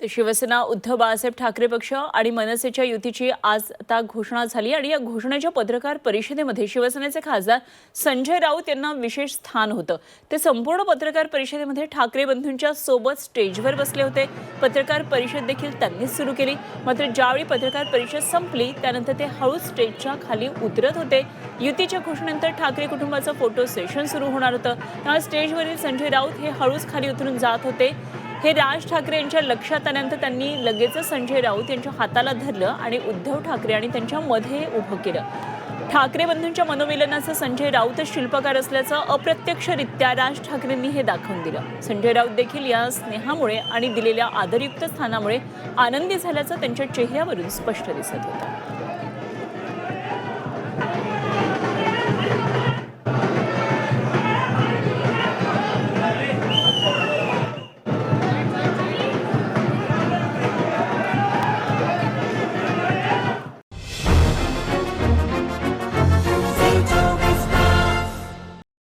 तर शिवसेना उद्धव बाळासाहेब ठाकरे पक्ष आणि मनसेच्या युतीची आज आता घोषणा झाली आणि या घोषणेच्या पत्रकार परिषदेमध्ये शिवसेनेचे खासदार संजय राऊत यांना विशेष स्थान होतं। ते संपूर्ण पत्रकार परिषदेमध्ये ठाकरे बंधूंच्या सोबत स्टेजवर बसले होते। पत्रकार परिषद देखील त्यांनीच सुरू केली। मात्र ज्यावेळी पत्रकार परिषद संपली त्यानंतर ते हळूच स्टेजच्या खाली उतरत होते। युतीच्या घोषणेनंतर ठाकरे कुटुंबाचं फोटो सेशन सुरू होणार होतं। त्यामुळे स्टेजवरील संजय राऊत हे हळूच खाली उतरून जात होते। हे राज ठाकरे यांच्या लक्षात आल्यानंतर त्यांनी लगेचच संजय राऊत यांच्या हाताला धरलं आणि उद्धव ठाकरे आणि त्यांच्या मध्ये उभं केलं। ठाकरे बंधूंच्या मनोमिलनाचं संजय राऊतच शिल्पकार असल्याचं अप्रत्यक्षरित्या राज ठाकरेंनी हे दाखवून दिलं। संजय राऊत देखील या स्नेहामुळे आणि दिलेल्या आदरयुक्त स्थानामुळे आनंदी झाल्याचं त्यांच्या चेहऱ्यावरून स्पष्ट दिसत होतं।